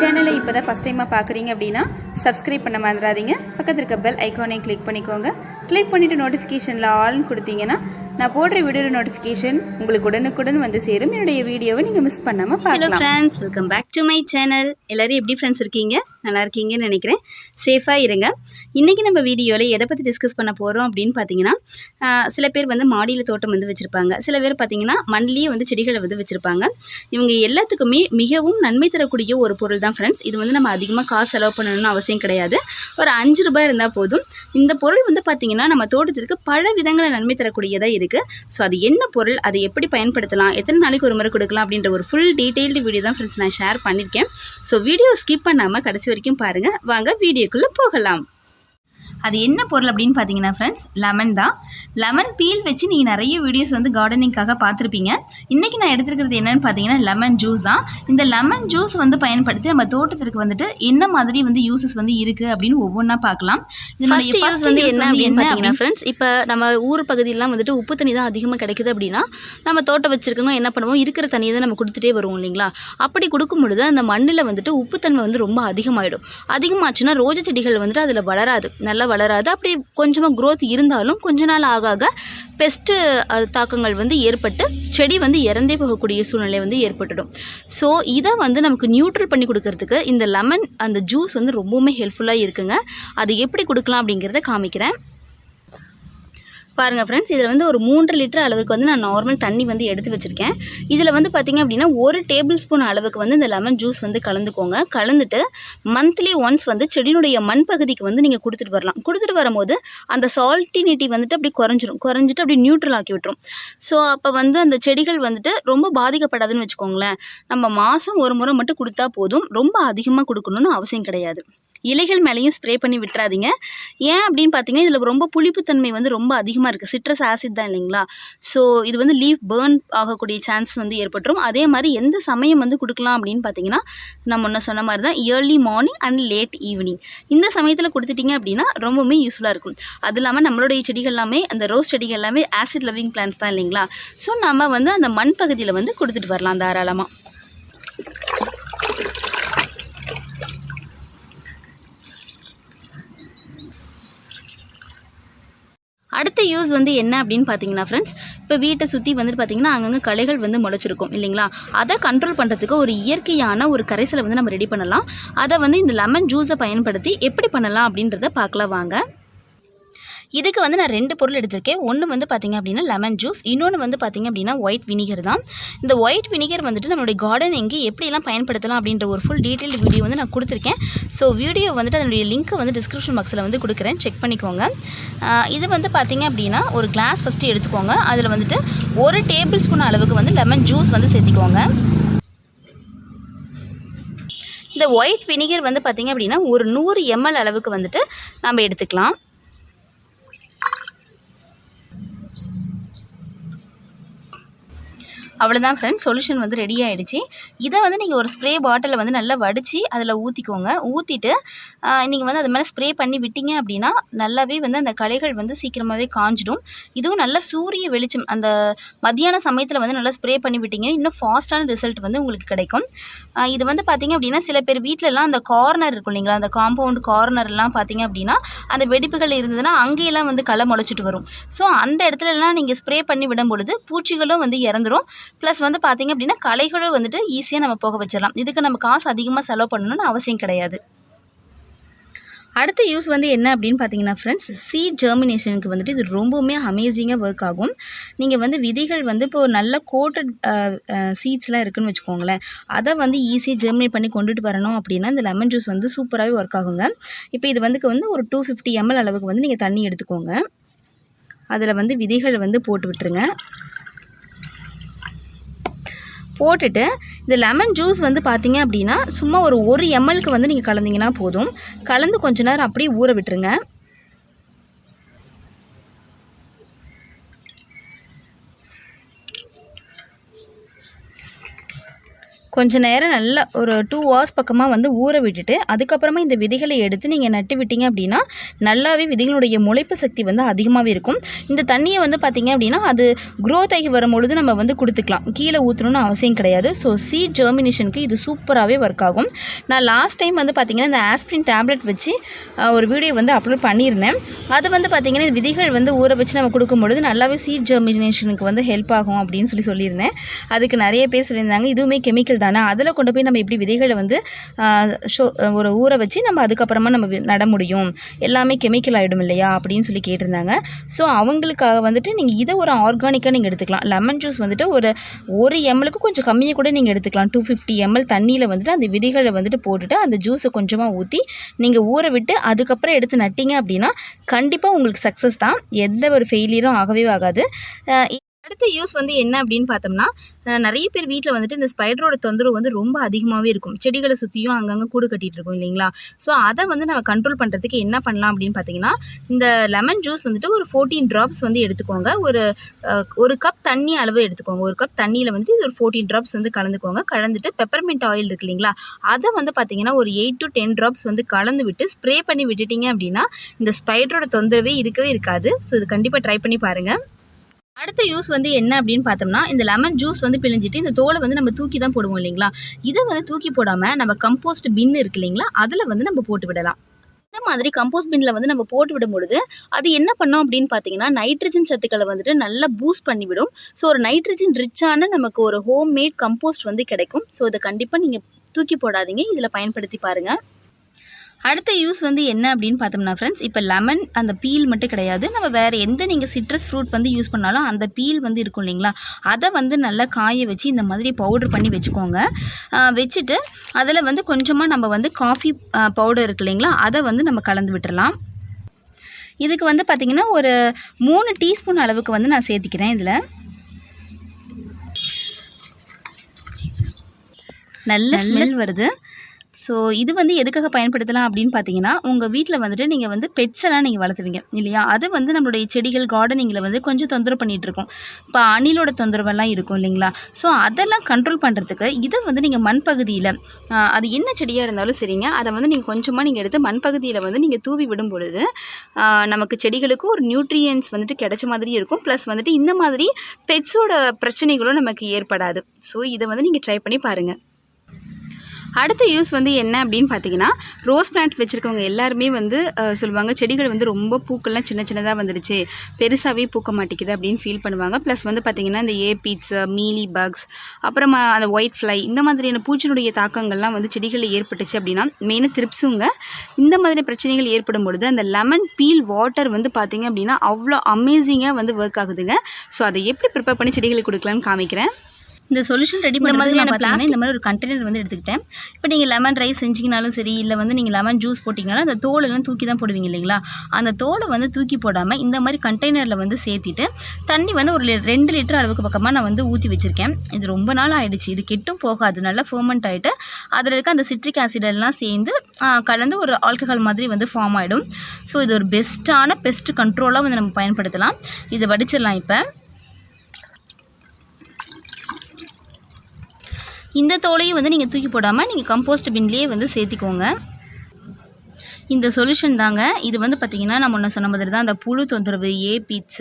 சேனலை இப்போ தான் ஃபஸ்ட் டைமாக பார்க்குறீங்க அப்படின்னா சப்ஸ்கிரைப் பண்ண மறந்துடாதீங்க. பக்கத்தில் இருக்க பெல் ஐக்கானையும் கிளிக் பண்ணிக்கோங்க. கிளிக் பண்ணிவிட்டு நோட்டிஃபிகேஷனில் ஆல்னு கொடுத்தீங்கன்னா நான் போடுற வீடியோ நோட்டிஃபிகேஷன் உங்களுக்கு உடனுக்குடன் வந்து சேரும். என்னுடைய வீடியோவை நீங்கள் மிஸ் பண்ணாமல் பார்க்கலாம். Hello friends, welcome back to my channel. எல்லோரும் எப்படி ஃப்ரெண்ட்ஸ் இருக்கீங்க? நல்லா இருக்கீங்கன்னு நினைக்கிறேன். சேஃபாக இருங்க. இன்றைக்கி நம்ம வீடியோவில் எதை பற்றி டிஸ்கஸ் பண்ண போகிறோம் அப்படின்னு பார்த்தீங்கன்னா, சில பேர் வந்து மாடியில் தோட்டம் வந்து வச்சுருப்பாங்க. சில பேர் பார்த்திங்கன்னா மண்ணிலேயே வந்து செடிகளை வந்து வச்சுருப்பாங்க. இவங்க எல்லாத்துக்குமே மிகவும் நன்மை தரக்கூடிய ஒரு பொருள் தான் ஃப்ரெண்ட்ஸ். இது வந்து நம்ம அதிகமாக காசு செலவு பண்ணணும்னு அவசியம் கிடையாது. ஒரு 5 ரூபாய் இருந்தால் போதும். இந்த பொருள் வந்து பார்த்திங்கன்னா நம்ம தோட்டத்திற்கு பல விதங்களில் நன்மை தரக்கூடியதாக இருக்குது. ஸோ அது என்ன பொருள், அதை எப்படி பயன்படுத்தலாம், எத்தனை நாளைக்கு ஒரு முறை கொடுக்கலாம் அப்படின்ற ஒரு ஃபுல் டீட்டெயில்டு வீடியோ தான் ஃப்ரெண்ட்ஸ் நான் ஷேர் பண்ணியிருக்கேன். ஸோ வீடியோ ஸ்கிப் பண்ணாமல் கடைசி வரைக்கும் பாருங்கள். வாங்க வீடியோக்குள்ளே போகலாம். அது என்ன பொருள் அப்படின்னு பார்த்தீங்கன்னா ஃப்ரெண்ட்ஸ், லெமன் தான். லெமன் பீல் வச்சு நீங்கள் நிறைய வீடியோஸ் வந்து கார்டனிங்காக பார்த்துருப்பீங்க. இன்றைக்கி நான் எடுத்துருக்கிறது என்னென்னு பார்த்தீங்கன்னா லெமன் ஜூஸ் தான். இந்த லெமன் ஜூஸ் வந்து பயன்படுத்தி நம்ம தோட்டத்திற்கு வந்துட்டு என்ன மாதிரி வந்து யூசஸ் வந்து இருக்குது அப்படின்னு ஒவ்வொன்றா பார்க்கலாம். இதனுடைய ஃபர்ஸ்ட் வந்து என்ன அப்படின்னு பார்த்தீங்கன்னா ஃப்ரெண்ட்ஸ், இப்போ நம்ம ஊர் பகுதியெல்லாம் வந்துட்டு உப்பு தண்ணி தான் அதிகமாக கிடைக்குது அப்படின்னா நம்ம தோட்டம் வச்சுருக்கோங்க என்ன பண்ணுவோம், இருக்கிற தண்ணியை தான் நம்ம கொடுத்துட்டே வருவோம் இல்லைங்களா? அப்படி கொடுக்கும் பொழுது அந்த மண்ணில் வந்துட்டு உப்புத்தன்மை வந்து ரொம்ப அதிகமாகிடும். அதிகமாச்சுன்னா ரோஜா செடிகள் வந்துட்டு அதில் வளராது, நல்லா வளராது. அப்படி கொஞ்சமாக க்ரோத் இருந்தாலும் கொஞ்ச நாள் ஆக பெஸ்ட்டு தாக்கங்கள் வந்து ஏற்பட்டு செடி வந்து இறந்தே போகக்கூடிய சூழ்நிலை வந்து ஏற்பட்டுடும். ஸோ இதை வந்து நமக்கு நியூட்ரல் பண்ணி கொடுக்கறதுக்கு இந்த லெமன் அந்த ஜூஸ் வந்து ரொம்பவுமே ஹெல்ப்ஃபுல்லாக இருக்குங்க. அது எப்படி கொடுக்கலாம் அப்படிங்கிறத காமிக்கிறேன் பாருங்கள் ஃப்ரெண்ட்ஸ். இதில் வந்து ஒரு 3 லிட்டர் அளவுக்கு வந்து நான் நார்மல் தண்ணி வந்து எடுத்து வச்சுருக்கேன். இதில் வந்து பார்த்திங்க அப்படின்னா 1 டேபிள் ஸ்பூன் அளவுக்கு வந்து இந்த லெமன் ஜூஸ் வந்து கலந்துக்கோங்க. கலந்துட்டு மந்த்லி ஒன்ஸ் வந்து செடியினுடைய மண் பகுதிக்கு வந்து நீங்கள் கொடுத்துட்டு வரலாம். கொடுத்துட்டு வரும்போது அந்த சால்ட்டினிட்டி வந்துட்டு அப்படி குறைஞ்சிட்டு அப்படி நியூட்ரல் ஆக்கி விட்டுரும். ஸோ அப்போ வந்து அந்த செடிகள் வந்துட்டு ரொம்ப பாதிக்கப்படாதுன்னு வச்சுக்கோங்களேன். நம்ம மாதம் ஒரு முறை மட்டும் கொடுத்தா போதும், ரொம்ப அதிகமாக கொடுக்கணும்னு அவசியம் கிடையாது. இலைகள் மேலேயும் ஸ்ப்ரே பண்ணி விட்டுறாதீங்க. ஏன் அப்படின்னு பார்த்தீங்கன்னா இதில் ரொம்ப புளிப்புத்தன்மை வந்து ரொம்ப அதிகமாக இருக்குது. சிட்ரஸ் ஆசிட் தான் இல்லைங்களா? ஸோ இது வந்து லீஃப் பேர்ன் ஆகக்கூடிய சான்ஸ் வந்து ஏற்பட்டுரும். அதே மாதிரி எந்த சமயம் வந்து கொடுக்கலாம் அப்படின்னு பார்த்தீங்கன்னா நான் முன்ன சொன்ன மாதிரி தான் early morning and late evening. இந்த சமயத்தில் கொடுத்துட்டிங்க அப்படின்னா ரொம்பவுமே யூஸ்ஃபுல்லாக இருக்கும். அது இல்லாமல் நம்மளுடைய செடிகள் எல்லாமே அந்த ரோஸ் செடிகள் எல்லாமே ஆசிட் லவ்விங் பிளான்ஸ் தான் இல்லைங்களா? ஸோ நம்ம வந்து அந்த மண் பகுதியில் வந்து கொடுத்துட்டு வரலாம் தாராளமாக. அடுத்த யூஸ் வந்து என்ன அப்படின்னு பார்த்தீங்கன்னா ஃப்ரெண்ட்ஸ், இப்போ வீட்டை சுற்றி வந்துட்டு பார்த்திங்கன்னா அங்கங்கே களைகள் வந்து முளைச்சிருக்கும் இல்லைங்களா? அதை கண்ட்ரோல் பண்ணுறதுக்கு ஒரு இயற்கையான ஒரு கரைசலை வந்து நம்ம ரெடி பண்ணலாம். அதை வந்து இந்த லெமன் ஜூஸை பயன்படுத்தி எப்படி பண்ணலாம் அப்படின்றத பார்க்கலாம் வாங்க. இதுக்கு வந்து நான் 2 பொருள் எடுத்திருக்கேன். ஒன்று வந்து பார்த்திங்க அப்படின்னா லெமன் ஜூஸ், இன்னொன்று வந்து பார்த்திங்க அப்படின்னா ஒயிட் வினிகர் தான். இந்த ஒயிட் வினிகர் வந்துட்டு நம்மளுடைய கார்டனிங்கு எப்படிலாம் பயன்படுத்தலாம் அப்படின்ற ஒரு ஃபுல் டீட்டெயில் வீடியோ வந்து நான் கொடுத்துருக்கேன். ஸோ வீடியோ வந்துட்டு அதனுடைய லிங்க்கை வந்து டிஸ்கிரிப்ஷன் பாக்ஸில் வந்து கொடுக்குறேன், செக் பண்ணிக்கோங்க. இது வந்து பார்த்திங்க அப்படின்னா ஒரு கிளாஸ் ஃபஸ்ட்டு எடுத்துக்கோங்க. அதில் வந்துட்டு 1 டேபிள் ஸ்பூன் அளவுக்கு வந்து லெமன் ஜூஸ் வந்து சேர்த்திக்கோங்க. இந்த ஒயிட் வினிகர் வந்து பார்த்திங்க அப்படின்னா ஒரு 100 ml அளவுக்கு வந்துட்டு நம்ம எடுத்துக்கலாம். அவ்வளோதான் ஃப்ரெண்ட்ஸ், சொல்யூஷன் வந்து ரெடி ஆகிடுச்சு. இதை வந்து நீங்கள் ஒரு ஸ்ப்ரே பாட்டிலில் வந்து நல்லா வடித்து அதில் ஊற்றிக்கோங்க. ஊற்றிட்டு நீங்கள் வந்து அது மேலே ஸ்ப்ரே பண்ணி விட்டீங்க அப்படின்னா நல்லாவே வந்து அந்த களைகள் வந்து சீக்கிரமாகவே காஞ்சிடும். இதுவும் நல்ல சூரிய வெளிச்சம் அந்த மத்தியான சமயத்தில் வந்து நல்லா ஸ்ப்ரே பண்ணி விட்டிங்கன்னா இன்னும் ஃபாஸ்ட்டான ரிசல்ட் வந்து உங்களுக்கு கிடைக்கும். இது வந்து பார்த்திங்க அப்படின்னா சில பேர் வீட்டிலலாம் அந்த கார்னர் இருக்கும் இல்லைங்களா, அந்த காம்பவுண்ட் கார்னர்லாம் பார்த்திங்க அப்படின்னா அந்த வெடிப்புகள் இருந்ததுன்னா அங்கேயெல்லாம் வந்து களை முளைச்சிட்டு வரும். ஸோ அந்த இடத்துலலாம் நீங்கள் ஸ்ப்ரே பண்ணி விடும் பொழுது பூச்சிகளும் வந்து இறந்துடும். ப்ளஸ் வந்து பார்த்திங்க அப்படின்னா களைகளும் வந்துட்டு ஈஸியாக நம்ம போக வச்சிடலாம். இதுக்கு நம்ம காசு அதிகமாக செலவு பண்ணணும்னு அவசியம் கிடையாது. அடுத்த யூஸ் வந்து என்ன அப்படின்னு பார்த்தீங்கன்னா ஃப்ரெண்ட்ஸ், சீட் ஜெர்மினேஷனுக்கு வந்துட்டு இது ரொம்பவுமே அமேசிங்காக ஒர்க் ஆகும். நீங்கள் வந்து விதைகள் வந்து இப்போ நல்ல கோட்டட் சீட்ஸ்லாம் இருக்குதுன்னு வச்சுக்கோங்களேன், அதை வந்து ஈஸியாக ஜெர்மினேட் பண்ணி கொண்டுட்டு வரணும் அப்படின்னா இந்த லெமன் ஜூஸ் வந்து சூப்பராகவே ஒர்க் ஆகுங்க. இப்போ இது வந்து ஒரு 250 ml அளவுக்கு வந்து நீங்கள் தண்ணி எடுத்துக்கோங்க. அதில் வந்து விதைகள் வந்து போட்டு விட்டுருங்க. போட்டுட்டு இந்த லெமன் ஜூஸ் வந்து பார்த்திங்க அப்படின்னா சும்மா ஒரு 1 mlக்கு வந்து நீங்கள் கலந்திங்கன்னா போதும். கலந்து கொஞ்ச நேரம் அப்படியே ஊற விட்டுருங்க. கொஞ்ச நேரம் நல்லா ஒரு 2 hours பக்கமாக வந்து ஊற விட்டுட்டு அதுக்கப்புறமா இந்த விதைகளை எடுத்து நீங்கள் நட்டு விட்டீங்க அப்படின்னா நல்லாவே விதைகளுடைய முளைப்பு சக்தி வந்து அதிகமாகவே இருக்கும். இந்த தண்ணியை வந்து பார்த்திங்க அப்படின்னா அது க்ரோத் ஆகி வரும்பொழுது நம்ம வந்து கொடுத்துக்கலாம், கீழே ஊற்றணும்னு அவசியம் கிடையாது. ஸோ சீட் ஜெர்மினேஷனுக்கு இது சூப்பராகவே ஒர்க் ஆகும். நான் லாஸ்ட் டைம் வந்து பார்த்திங்கன்னா இந்த ஆஸ்பிரின் டேப்லெட் வச்சு ஒரு வீடியோ வந்து அப்லோட் பண்ணியிருந்தேன். அது வந்து பார்த்திங்கன்னா இந்த விதைகள் வந்து ஊற வச்சு நம்ம கொடுக்கும்பொழுது நல்லாவே சீட் ஜெர்மினேஷனுக்கு வந்து ஹெல்ப் ஆகும் அப்படின்னு சொல்லியிருந்தேன். அதுக்கு நிறைய பேர் சொல்லியிருந்தாங்க இதுவுமே கெமிக்கல் தானே, அதில் கொண்டு போய் நம்ம எப்படி விதைகளை வந்து ஒரு ஊற வச்சு நம்ம அதுக்கப்புறமா நம்ம நட முடியும், எல்லாமே கெமிக்கல் ஆகிடும் இல்லையா அப்படின்னு கேட்டிருந்தாங்க. ஸோ அவங்களுக்காக வந்துட்டு நீங்கள் இதை ஒரு ஆர்கானிக்காக நீங்கள் எடுத்துக்கலாம். லெமன் ஜூஸ் வந்துட்டு ஒரு எம்எலுக்கு கொஞ்சம் கம்மியாக கூட நீங்கள் எடுத்துக்கலாம். 250 ml தண்ணியில் வந்துட்டு அந்த விதைகளை வந்துட்டு போட்டுட்டு அந்த ஜூஸை கொஞ்சமாக ஊற்றி நீங்கள் ஊற விட்டு அதுக்கப்புறம் எடுத்து நட்டிங்க அப்படின்னா கண்டிப்பாக உங்களுக்கு சக்ஸஸ் தான், எந்த ஒரு ஃபெயிலியரும் ஆகவே ஆகாது. அடுத்த யூஸ் வந்து என்ன அப்படின்னு பார்த்தோம்னா நிறைய பேர் வீட்டில் வந்துட்டு இந்த ஸ்பைடரோட தொந்தரவு வந்து ரொம்ப அதிகமாகவே இருக்கும். செடிகளை சுற்றியும் அங்கங்கே கூடு கட்டிகிட்டு இருக்கும் இல்லைங்களா. ஸோ அதை வந்து நம்ம கண்ட்ரோல் பண்ணுறதுக்கு என்ன பண்ணலாம் அப்படின்னு பார்த்தீங்கன்னா இந்த லெமன் ஜூஸ் வந்துட்டு ஒரு 14 drops வந்து எடுத்துக்கோங்க. ஒரு கப் தண்ணி அளவு எடுத்துக்கோங்க. ஒரு கப் தண்ணியில் வந்துட்டு இது ஒரு 14 drops வந்து கலந்துக்கோங்க. கலந்துட்டு பெப்பர்மெண்ட் ஆயில் இருக்கு இல்லைங்களா, அதை வந்து பார்த்தீங்கன்னா ஒரு 8 to 10 drops வந்து கலந்து விட்டு ஸ்ப்ரே பண்ணி விட்டுட்டிங்க அப்படின்னா இந்த ஸ்பைடரோட தொந்தரவே இருக்கவே இருக்காது. ஸோ இது கண்டிப்பாக ட்ரை பண்ணி பாருங்கள். அடுத்த யூஸ் வந்து என்ன அப்படின்னு பார்த்தோம்னா இந்த லெமன் ஜூஸ் வந்து பிழிஞ்சிட்டு இந்த தோலை வந்து நம்ம தூக்கி தான் போடுவோம் இல்லைங்களா, இதை வந்து தூக்கி போடாமல் நம்ம கம்போஸ்ட் பின் இருக்கு இல்லைங்களா அதில் வந்து நம்ம போட்டு விடலாம். இந்த மாதிரி கம்போஸ்ட் பின்னில் வந்து நம்ம போட்டு விடும் பொழுது அது என்ன பண்ணோம் அப்படின்னு பார்த்தீங்கன்னா நைட்ரஜன் சத்துக்களை வந்துட்டு நல்லா பூஸ்ட் பண்ணிவிடும். ஸோ ஒரு நைட்ரஜன் ரிச்சான நமக்கு ஒரு ஹோம் மேட் கம்போஸ்ட் வந்து கிடைக்கும். ஸோ இதை கண்டிப்பாக நீங்கள் தூக்கி போடாதீங்க, இதில் பயன்படுத்தி பாருங்கள். அடுத்த யூஸ் வந்து என்ன அப்படின்னு பார்த்தோம்னா ஃப்ரெண்ட்ஸ், இப்போ லெமன் அந்த பீல் மட்டும் கிடையாது, நம்ம வேறு எந்த நீங்கள் சிட்ரஸ் ஃப்ரூட் வந்து யூஸ் பண்ணாலும் அந்த பீல் வந்து இருக்கும் இல்லைங்களா, அதை வந்து நல்லா காய வச்சு இந்த மாதிரி பவுடர் பண்ணி வச்சுக்கோங்க. வச்சுட்டு அதில் வந்து கொஞ்சமாக நம்ம வந்து காஃபி பவுடர் இருக்கு இல்லைங்களா, அதை வந்து நம்ம கலந்து விட்டுறலாம். இதுக்கு வந்து பார்த்திங்கன்னா ஒரு 3 டீஸ்பூன் அளவுக்கு வந்து நான் சேர்த்திக்கிறேன். இதில் நல்ல ஸ்மெல் வருது. ஸோ இது வந்து எதுக்காக பயன்படுத்தலாம் அப்படின்னு பார்த்தீங்கன்னா உங்கள் வீட்டில் வந்துட்டு நீங்கள் வந்து பெட்ஸ் எல்லாம் நீங்கள் வளர்த்துவீங்க இல்லையா, அது வந்து நம்மளுடைய செடிகள் கார்டனிங்கில் வந்து கொஞ்சம் தொந்தரவு பண்ணிகிட்ருக்கோம். இப்போ அணிலோட தொந்தரவெல்லாம் இருக்கும் இல்லைங்களா, ஸோ அதெல்லாம் கண்ட்ரோல் பண்ணுறதுக்கு இதை வந்து நீங்கள் மண் பகுதியில் அது என்ன செடியாக இருந்தாலும் சரிங்க, அதை வந்து நீங்கள் கொஞ்சமாக நீங்கள் எடுத்து மண் பகுதியில் வந்து நீங்கள் தூவி விடும் பொழுது நமக்கு செடிகளுக்கு ஒரு நியூட்ரியன்ஸ் வந்துட்டு கிடைச்ச மாதிரி இருக்கும். ப்ளஸ் வந்துட்டு இந்த மாதிரி பெட்ஸோட பிரச்சனைகளும் நமக்கு ஏற்படாது. ஸோ இதை வந்து நீங்கள் ட்ரை பண்ணி பாருங்கள். அடுத்த யூஸ் வந்து என்ன அப்படின்னு பார்த்தீங்கன்னா ரோஸ் பிளான்ட் வச்சுருக்கவங்க எல்லாருமே வந்து சொல்லுவாங்க செடிகள் வந்து ரொம்ப பூக்கள்லாம் சின்ன சின்னதாக வந்துடுச்சு, பெருசாகவே பூக்க மாட்டேங்குது அப்படின்னு ஃபீல் பண்ணுவாங்க. ப்ளஸ் வந்து பார்த்திங்கன்னா இந்த aphids, mealybugs, அப்புறமா அந்த whitefly இந்த மாதிரியான பூச்சினுடைய தாக்கங்கள்லாம் வந்து செடிகளில் ஏற்பட்டுச்சு அப்படின்னா மெயினாக thrips-உங்க இந்த மாதிரி பிரச்சனைகள் ஏற்படும் பொழுது அந்த லெமன் பீல் வாட்டர் வந்து பார்த்திங்க அப்படின்னா அவ்வளோ அமேசிங்காக வந்து ஒர்க் ஆகுதுங்க. ஸோ அதை எப்படி ப்ரிப்பேர் பண்ணி செடிகளுக்கு கொடுக்கலான்னு காமிக்கிறேன். இந்த சொல்யூஷன் ரெடி பண்ணுற மாதிரி நான் பார்த்தீங்கன்னா இந்த மாதிரி ஒரு கண்டெய்னர் வந்து எடுத்துக்கிட்டேன். இப்போ நீங்கள் லெமன் ரைஸ் செஞ்சிங்கனாலும் சரி, இல்லை வந்து நீங்கள் லெமன் ஜூஸ் போட்டிங்கனாலும் அந்த தோலெல்லாம் தூக்கி தான் போடுவீங்க இல்லைங்களா, அந்த தோலை வந்து தூக்கி போடாமல் இந்த மாதிரி கண்டெய்னரில் வந்து சேர்த்திட்டு தண்ணி வந்து ஒரு 2 லிட்டர் அளவுக்கு பக்கமாக நான் வந்து ஊற்றி வச்சுருக்கேன். இது ரொம்ப நாள் ஆகிடுச்சு, இது கெட்டும் போகாது, நல்லா ஃபெர்மெண்ட் ஆகிட்டு அதில் இருக்க அந்த சிட்ரிக் ஆசிடெல்லாம் சேர்ந்து கலந்து ஒரு ஆல்கஹால் மாதிரி வந்து ஃபார்ம் ஆகிடும். ஸோ இது ஒரு பெஸ்ட்டான பெஸ்ட் கண்ட்ரோலாக வந்து நம்ம பயன்படுத்தலாம். இதை வடிச்சிடலாம். இப்போ இந்த தோலையும் வந்து நீங்கள் தூக்கி போடாமல் நீங்கள் கம்போஸ்ட் பின்லேயே வந்து சேர்த்திக்கோங்க. இந்த சொல்யூஷன் தாங்க. இது வந்து பார்த்திங்கன்னா நான் முன்ன சொன்ன மாதிரி தான் அந்த புழு தொந்தரவு, aphids,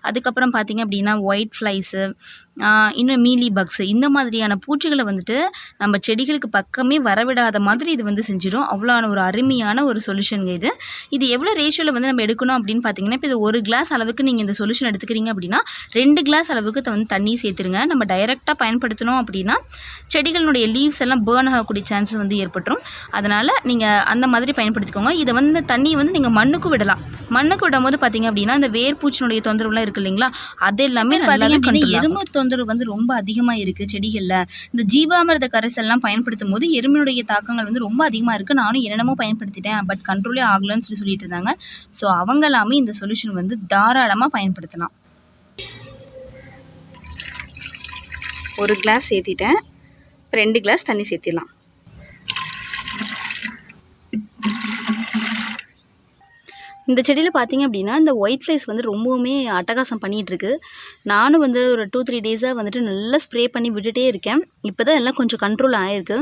அதுக்கப்புறம் பார்த்திங்க அப்படின்னா whiteflies, இன்னும் mealybugs இந்த மாதிரியான பூச்சிகளை வந்துட்டு நம்ம செடிகளுக்கு பக்கமே வரவிடாத மாதிரி இது வந்து செஞ்சிடும். அவ்வளோ ஒரு அருமையான ஒரு சொல்யூஷனுங்க இது. இது எவ்வளோ ரேஷியோவில் வந்து நம்ம எடுக்கணும் அப்படின்னு பார்த்தீங்கன்னா இப்போ இது 1 கிளாஸ் அளவுக்கு நீங்கள் இந்த சொல்யூஷன் எடுத்துக்கிறீங்க அப்படின்னா 2 கிளாஸ் அளவுக்கு வந்து தண்ணி சேர்த்துருங்க. நம்ம டைரெக்டாக பயன்படுத்தணும் அப்படின்னா செடிகளுடைய லீவ்ஸ் எல்லாம் பேர்ன் ஆகக்கூடிய சான்சஸ் வந்து ஏற்பட்டுரும். அதனால் நீங்கள் அந்த மாதிரி பயன்படுத்திக்கோங்க. இதை வந்து தண்ணியை வந்து நீங்கள் மண்ணுக்கு விடலாம். மண்ணுக்கு விடும் போது பார்த்தீங்க அப்படின்னா இந்த வேர்பூச்சினுடைய தொந்தரவுலாம் இருக்குது இல்லைங்களா, அது எல்லாமே பார்த்தீங்கன்னா எறும்பு தொந்தரவு வந்து ரொம்ப அதிகமாக இருக்குது செடிகளில். இந்த ஜீவாமிர்த கரைசல்லாம் பயன்படுத்தும் போது எறும்பினுடைய தாக்கங்கள் வந்து ரொம்ப அதிகமாக இருக்குது. நானும் என்னென்னமோ பயன்படுத்திட்டேன், பட் கண்ட்ரோலே ஆகலன்னு சொல்லிட்டு இருந்தாங்க. ஸோ அவங்க எல்லாமே இந்த சொல்யூஷன் வந்து தாராளமாக பயன்படுத்தலாம். 1 கிளாஸ் சேர்த்திட்டேன், 2 கிளாஸ் தண்ணி சேர்த்திடலாம். இந்த செடியில் பார்த்தீங்க அப்படின்னா இந்த ஒயிட் ஃப்ளைஸ் வந்து ரொம்பவுமே அட்டகாசம் பண்ணிகிட்ருக்கு. நானும் வந்து ஒரு 2-3 டேஸாக வந்துட்டு நல்லா ஸ்ப்ரே பண்ணி விட்டுட்டே இருக்கேன். இப்போ தான் எல்லாம் கொஞ்சம் கண்ட்ரோல் ஆகிருக்கு.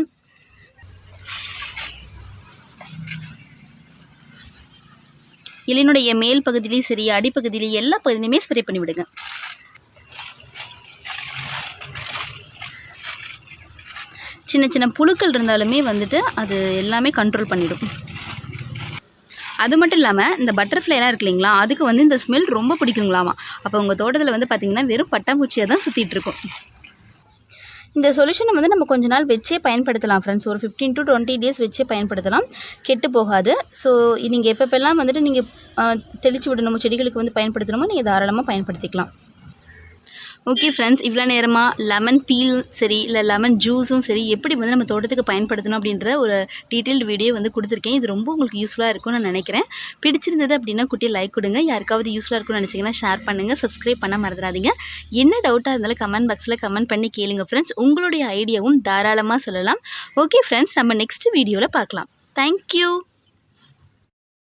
இலையினுடைய மேல் பகுதியிலையும் சரி, அடிப்பகுதியிலையும் எல்லா பகுதியிலையுமே ஸ்ப்ரே பண்ணி விடுங்க. சின்ன சின்ன புழுக்கள் இருந்தாலுமே வந்துட்டு அது எல்லாமே கண்ட்ரோல் பண்ணிடும். அது மட்டும் இல்லாமல் இந்த பட்டர்ஃப்ளைலாம் இருக்கு இல்லைங்களா, அதுக்கு வந்து இந்த ஸ்மெல் ரொம்ப பிடிக்குங்களாமா. அப்போ உங்கள் தோட்டத்தில் வந்து பார்த்திங்கன்னா வெறும் பட்டாம்பூச்சியாக தான் சுற்றிட்டுருக்கும். இந்த சொல்யூஷனை வந்து நம்ம கொஞ்ச நாள் வச்சே பயன்படுத்தலாம் ஃப்ரெண்ட்ஸ். ஒரு 15 to 20 டேஸ் வச்சே பயன்படுத்தலாம், கெட்டு போகாது. ஸோ நீங்கள் எப்பப்பெல்லாம் வந்துட்டு நீங்கள் தெளித்து விடணுமோ, செடிகளுக்கு வந்து பயன்படுத்தணுமோ நீங்கள் தாராளமாக பயன்படுத்திக்கலாம். ஓகே ஃப்ரெண்ட்ஸ், இவ்வளோ நேரமாக லெமன் பீல் சரி இல்லை லெமன் ஜூஸும் சரி எப்படி வந்து நம்ம தோட்டத்துக்கு பயன்படுத்தணும் அப்படின்ற ஒரு டீட்டெயில்டு வீடியோ வந்து கொடுத்துருக்கேன். இது ரொம்ப உங்களுக்கு யூஸ்ஃபுல்லாக இருக்கும்னு நான் நினைக்கிறேன். பிடிச்சிருந்தது அப்படின்னா குட்டி லைக் கொடுங்க. யாருக்காவது யூஸ்ஃபுல்லாக இருக்கும்னு நினச்சிங்கன்னா ஷேர் பண்ணுங்கள், சப்ஸ்கிரைப் பண்ண மறந்துடாதீங்க. என்ன டவுட்டாக இருந்தாலும் கமெண்ட் பாக்ஸில் கமெண்ட் பண்ணி கேளுங்க ஃப்ரெண்ட்ஸ். உங்களுடைய ஐடியாவும் தாராளமாக சொல்லலாம். ஓகே ஃப்ரெண்ட்ஸ், நம்ம நெக்ஸ்ட் வீடியோவில் பார்க்கலாம். தேங்க்யூ.